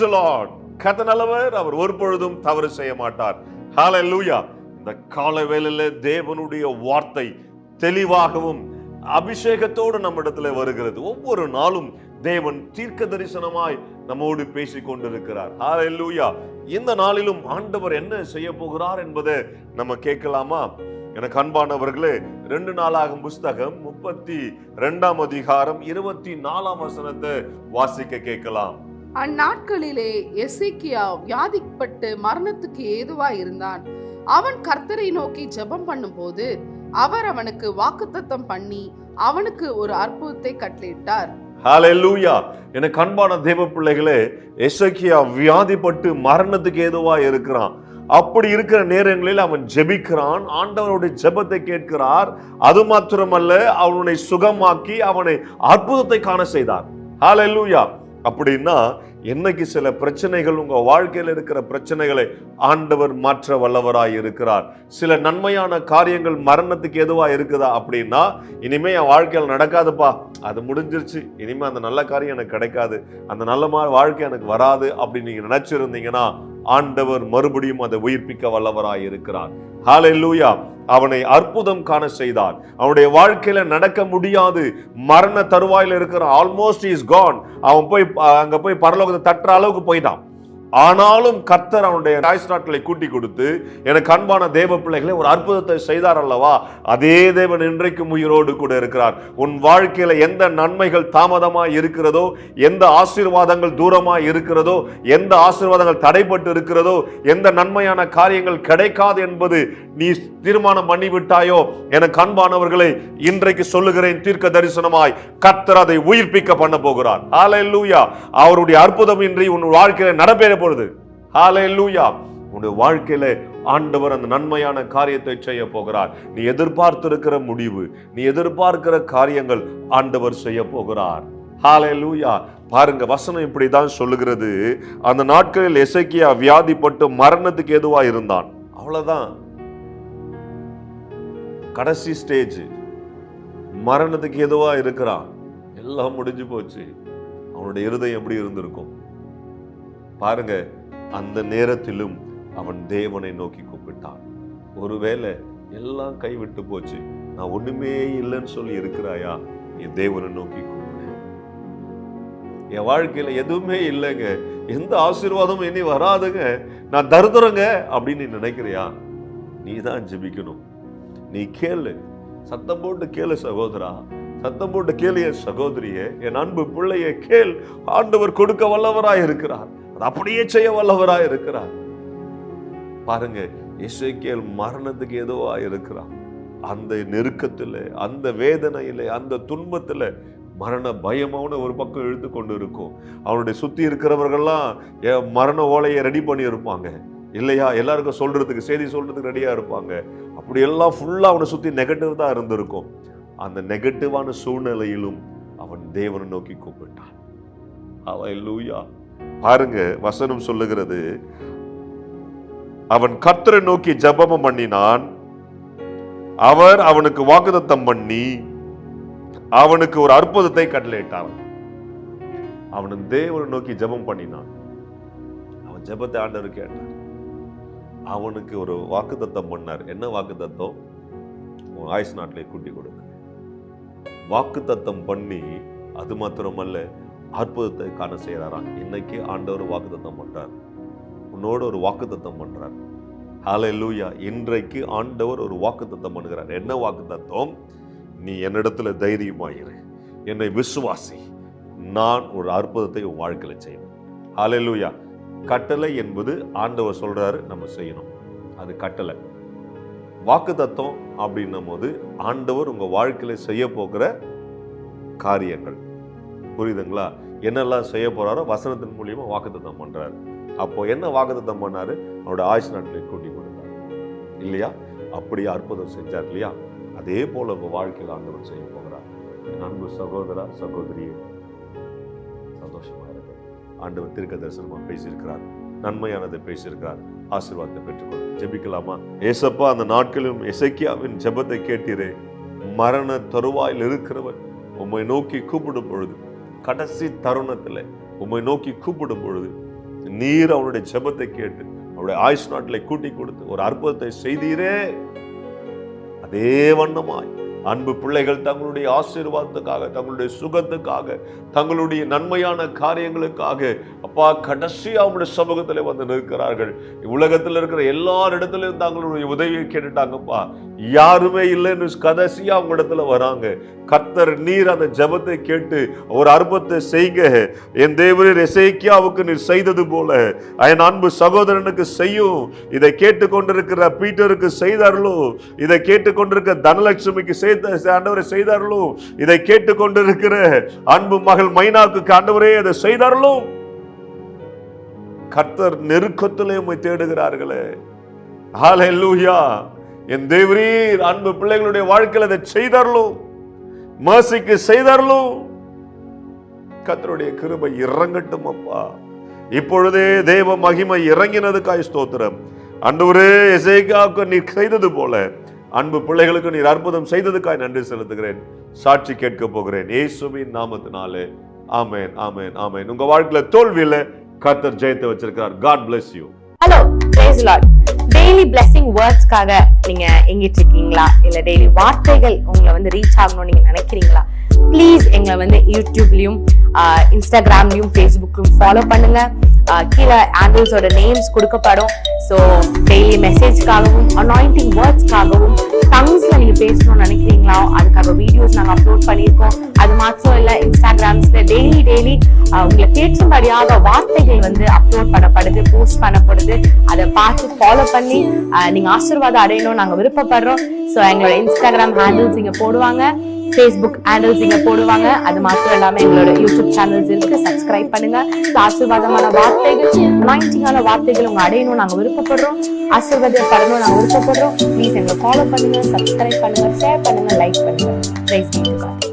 the Lord. கர்த்தர் நல்லவர், அவர் ஒரு பொழுதும் தவறு செய்ய மாட்டார். ஹalleluya. இந்த காலை வேளையிலே தேவனுடைய வார்த்தை தெளிவாகவும் அபிஷேகத்தோடு நம்மிடத்துல வருகிறது. ஒவ்வொரு நாளும் தேவன் தீர்க்க தரிசனமாய் நம்மோடு பேசிக் கொண்டிருக்கிறார். ஹalleluya. இந்த நாளிலும் ஆண்டவர் என்ன செய்ய போகிறார் என்பதை நம்ம கேட்கலாமா? எனக்கு அன்பானவர்களே, 2 நாளாகும் புஸ்தகம் 32ஆம் அதிகாரம் 24ஆம் வசனத்தை வாசிக்க கேட்கலாம். அந்நாட்களிலே எசேக்கியா வியாதிப்பட்டு மரணத்துக்கு ஏதுவாய் இருந்தான். அவன் கர்த்தரை நோக்கி ஜெபம் பண்ணும்போது அவர் அவனுக்கு வாக்குத்தத்தம் பண்ணி அவனுக்கு ஒரு அற்புதத்தை கட்டளையிட்டார். ஹalleluya. எனக்கு அன்பான தேவ பிள்ளைகளே, எசேக்கியா வியாதிப்பட்டு மரணத்துக்கு ஏதுவா இருக்கிறான். அப்படி இருக்கிற நேரங்களில் அவன் ஜெபிக்கிறான், ஆண்டவருடைய ஜெபத்தை கேட்கிறார். அது மாத்திரமல்ல, அவனை சுகமாக்கி அவனை அற்புதத்தை காண செய்தார். ஹalleluya. அப்படின்னா என்னைக்கு சில பிரச்சனைகள், உங்க வாழ்க்கையில் இருக்கிற பிரச்சனைகளை ஆண்டவர் மாற்ற வல்லவராய் இருக்கிறார். சில நன்மையான காரியங்கள் மரணத்துக்கு எதுவா இருக்குதா அப்படின்னா, இனிமே என் வாழ்க்கையில் நடக்காதுப்பா, அது முடிஞ்சிருச்சு, இனிமே அந்த நல்ல காரியம் எனக்கு கிடைக்காது, அந்த நல்ல வாழ்க்கை எனக்கு வராது அப்படின்னு நீங்க நினைச்சிருந்தீங்கன்னா, ஆண்டவர் மறுபடியும் அதை உயிர்ப்பிக்க வல்லவராய் இருக்கிறார். ஹalleluya. அவனை அற்புதம் காண செய்தார். அவனுடைய வாழ்க்கையில நடக்க முடியாது, மரண தருவாயில் இருக்கிற, ஆல்மோஸ்ட் இஸ் கான், அவன் போய் அங்க போய் பரலோகத்தை தட்டுற அளவுக்கு போயிட்டான். ஆனாலும் கர்த்தர் அவனுடைய ஆயுசு நாட்களை கூட்டி கொடுத்து, எனக்கு அன்பான தேவ பிள்ளைகளை, ஒரு அற்புதத்தை செய்தார் அல்லவா? அதே தேவன் இன்றைக்கும் உயிரோடு கூட இருக்கிறார். உன் வாழ்க்கையில எந்த நன்மைகள் தாமதமாய் இருக்கிறதோ, எந்த ஆசீர்வாதங்கள் தூரமாய் இருக்கிறதோ, எந்த ஆசீர்வாதங்கள் தடைப்பட்டு இருக்கிறதோ, எந்த நன்மையான காரியங்கள் கிடைக்காது என்பது நீ தீர்மானம் பண்ணிவிட்டாயோ, எனக்கு அன்பானவர்களை இன்றைக்கு சொல்லுகிறேன், தீர்க்க தரிசனமாய் கர்த்தர் அதை உயிர்ப்பிக்க பண்ண போகிறார். ஹalleluya. அவருடைய அற்புதம் இன்றி உன் வாழ்க்கையில நடைபெற பொழுது, ஹalleluya, உன்னுடைய வாழ்க்கையில ஆண்டவர் அந்த நன்மையான காரியத்தை செய்ய போகிறார். நீ எதிர்பார்த்திருக்கிற முடிவு, நீ எதிர்பார்க்கிற காரியங்கள் ஆண்டவர் செய்ய போகிறார். ஹalleluya. பாருங்க, வசனம் இப்படிதான் சொல்லுகிறது. அந்த நாட்களில் எசேக்கியா வியாதிப்பட்டு மரணத்துக்கு ஏதுவா இருந்தான். அவ்வளவுதான், கடைசி ஸ்டேஜ், மரணத்துக்கு ஏதுவா இருக்கிறான். எல்லாம் முடிஞ்சு போச்சு. அவனுடைய இருதயம் எப்படி இருந்திருக்கும் பாருங்க. அந்த நேரத்திலும் அவன் தேவனை நோக்கி கூப்பிட்டான். ஒருவேளை எல்லாம் கைவிட்டு போச்சு, நான் ஒண்ணுமே இல்லைன்னு சொல்லி இருக்கிறாயா, நீ தேவனை நோக்கி கூப்பிடு. என் வாழ்க்கையில எதுவுமே இல்லைங்க, எந்த ஆசீர்வாதமும் இனி வராதுங்க, நான் தருதுறங்க அப்படின்னு நினைக்கிறியா, நீ தான் ஜெபிக்கணும். நீ கேளு, சத்தம் போட்டு கேளு சகோதரா, சத்தம் போட்டு கேளு என் சகோதரியே, என் அன்பு பிள்ளைய கேள். ஆண்டவர் கொடுக்க வல்லவராய் இருக்கிறார், அது அப்படியே செய்ய வல்லவராய் இருக்கிறார். பாருங்க, எசேக்கியேல் மரணத்துக்கு ஏதோவா இருக்கிறான். அந்த நெருக்கத்துல, அந்த வேதனையில, அந்த துன்பத்துல மரண பயமான ஒரு பக்கம் இழுத்து கொண்டு இருக்கும். அவனுடைய சுத்தி இருக்கிறவர்கள்லாம் மரண ஓலையை ரெடி பண்ணி இருப்பாங்க இல்லையா, எல்லாருக்கும் சொல்றதுக்கு, செய்தி சொல்றதுக்கு ரெடியா இருப்பாங்க. அப்படி எல்லாம் ஃபுல்லா அவனை சுத்தி நெகட்டிவ் தான் இருந்திருக்கும். அந்த நெகட்டிவான சூழ்நிலையிலும் அவன் தேவனை நோக்கி கூப்பிட்டான். ஹல்லேலூயா. பாருங்க, வசனம் சொல்லுகிறது, அவன் கர்த்தரை நோக்கி ஜெபம் பண்ணினான். அவர் அவனுக்கு வாக்குத்தத்தம் பண்ணி அவனுக்கு ஒரு அற்புதத்தை கட்டளையிட்டார். அவன் தேவனை நோக்கி ஜெபம் பண்ணினான். அவன் ஜெபத்தை ஆண்டவர் கேட்டார். அவனுக்கு ஒரு வாக்குத்தத்தம் பண்ணார். என்ன வாக்குத்தத்தம்? உன் ஆயுசு நாட்டிலே கூட்டி கொடுக்க வாக்குத்தத்தம் பண்ணி, அது மாத்திரமல்ல, அற்புதத்தை காண செய்யறாராம். இன்னைக்கு ஆண்டவர் வாக்குத்தத்தம் பண்றார், உன்னோட ஒரு வாக்குத்தத்தம் பண்றார். ஹல்லேலூயா. இன்றைக்கு ஆண்டவர் ஒரு வாக்குத்தத்தம் பண்ணுகிறார். என்ன வாக்குத்தத்தம்? நீ என்னிடத்துல தைரியமாயிரு, என்னை விசுவாசி, நான் ஒரு அற்புதத்தை உன் வாழ்க்கையில செய்வேன். ஹல்லேலூயா. கட்டளை என்பது ஆண்டவர் சொல்றாரு, நம்ம செய்யணும், அது கட்டளை. வாக்குத்தத்தம் அப்படின்னும் போது ஆண்டவர் உங்க வாழ்க்கையில செய்ய போகிற காரியங்கள், புரியுதுங்களா? என்னெல்லாம் செய்ய போறாரோ வசனத்தின் மூலியமா வாக்குத்தத்தம் பண்றாரு. அப்போ என்ன வாக்குத்தத்தம் பண்ணாரு? அவரோட ஆயுசு நாட்களை கூட்டி கொடுத்தாரு இல்லையா? அப்படியே அற்புதம் செஞ்சார் இல்லையா? அதே போல உங்க வாழ்க்கையில் ஆண்டவர் செய்ய போகிறார். என் அன்பு சகோதரா, சகோதரியே, சந்தோஷமா இருக்கு. ஆண்டவர் தீர்க்க தரிசனமா பேசியிருக்கிறார், நன்மையானதை பேசியிருக்கிறார். ஆசீர்வாதத்தை பெற்றுக்கொள்ள ஜெபிக்கலாமா? ஏசப்பா, அந்த நாட்களிலும் எசேக்கியாவின் ஜெபத்தை கேட்டீரே. மரண தருவாயில் இருக்கிறவன் உம்மை நோக்கி கூப்பிடும் பொழுது, கடைசி தருணத்துல உம்மை நோக்கி கூப்பிடும் பொழுது நீர் அவனுடைய ஜெபத்தை கேட்டு அவருடைய ஆயுஷ் நாட்களை கூட்டி கொடுத்து ஒரு அற்புதத்தை செய்தீரே, அதே வண்ணமாய் அன்பு பிள்ளைகள் தங்களுடைய ஆசீர்வாதத்துக்காக, தங்களுடைய சுகத்துக்காக, தங்களுடைய நன்மையான காரியங்களுக்காக அப்பா கடைசியா அவங்களுடைய சமூகத்தில் வந்து நிற்கிறார்கள். உலகத்தில் இருக்கிற எல்லாரிடத்திலும் தங்களுடைய உதவியை கேட்டுட்டாங்கப்பா, யாருமே இல்லைன்னு கடைசியா அவங்க இடத்துல வராங்க. கர்த்தர் நீர் அந்த ஜெபத்தை கேட்டு ஒரு அற்புதத்தை செய்க, என் தேவரீர் எசேக்கியாவுக்கு நீர் செய்தது போல என் அன்பு சகோதரனுக்கு செய்யும். இதை கேட்டுக்கொண்டிருக்கிற பீட்டருக்கு செய்தார்களோ, இதை கேட்டுக்கொண்டிருக்கிற தனலட்சுமிக்கு ஆண்டவரை செய்தார்களோ, இதை கேட்டுக்கொண்டிருக்கிற அன்பு மகள் மைனாக்கு ஆண்டவரே அதை செய்தார்களோ. கர்த்தர் நெருக்கத்திலே உம்மை தேடுகிறார்களே. ஹல்லேலூயா. என் தேவரீர் அன்பு பிள்ளைகளுடைய வாழ்க்கையில் அதை செய்தார்களோ, மர்சிக்கு செய்தார்களோ. கர்த்தருடைய கிருபை இறங்கட்டும் அப்பா. இப்பொழுதே தேவ மகிமை இறங்கினதுக்காய் ஸ்தோத்திரம். ஆண்டவரே, எசேக்கியாவுக்கு நீர் செய்தது போல அன்பு பிள்ளைகளுக்கு நீர் அற்புதம் செய்ததுக்காய் நன்றி செலுத்துகிறேன். சாட்சி கேட்க போகிறேன் இயேசுவின் நாமத்தினாலே. ஆமென், ஆமென், ஆமென். உங்க வாழ்க்கையில தோல்வியில கர்த்தர் ஜெயத்தை வச்சிருக்கிறார். God bless you. Hello, praise the Lord. Daily blessing வேர்ட்ஸ்க்காக நீங்க எங்கிட்டு இருக்கீங்களா, இல்ல டெய்லி வார்த்தைகள் உங்களை வந்து ரீச் ஆகணும்னு நீங்க நினைக்கிறீங்களா? ப்ளீஸ் எங்களை வந்து யூடியூப்லயும் இன்ஸ்டாகிராம்லயும் ஃபேஸ்புக்லயும் ஃபாலோ பண்ணுங்க. கீழே ஆண்டில்ஸோட நேம்ஸ் கொடுக்கப்படும். ஸோ டெய்லி மெசேஜ்க்காகவும் அனாயிண்டிங் வேர்ட்ஸ்க்காகவும் டங்ஸ்ல நீங்க பேசணும்னு நினைக்கிறீங்களா, அதுக்காக வீடியோஸ் நாங்கள் அப்லோட் பண்ணியிருக்கோம். அது மாத்திரம் இல்லை, இன்ஸ்டாகிராம்ஸ்ல டெய்லி உங்களுக்கு கேட்கும்படியாக வார்த்தைகள் வந்து அப்லோட் பண்ணப்படுது, போஸ்ட் பண்ணப்படுது. அதை பார்த்து ஃபாலோ பண்ணி நீங்க ஆசீர்வாதம் அடையணும் நாங்கள் விருப்பப்படுறோம். ஸோ எங்களோட இன்ஸ்டாகிராம் ஹேண்டில்ஸ் இங்க போடுவாங்க, ஃபேஸ்புக் ஹேண்டில்ஸ் இங்க போடுவாங்க. அது மாத்திரம் இல்லாம எங்களோட யூடியூப் சேனல்ஸ் இருக்கு, சப்ஸ்கிரைப் பண்ணுங்க. ஆசீர்வாதமான வார்த்தைகள், அனாயிண்டிங்கான வார்த்தைகள் உங்க அடையணும் நாங்க விருப்பப்படுறோம், ஆசீர்வாதப்படணும் நாங்க விருப்பப்படுறோம். ப்ளீஸ் எங்களை ஃபாலோ பண்ணுங்க, சப்ஸ்கிரைப் பண்ணுங்க, ஷேர் பண்ணுங்க, லைக் பண்ணுங்க. Praise be to God.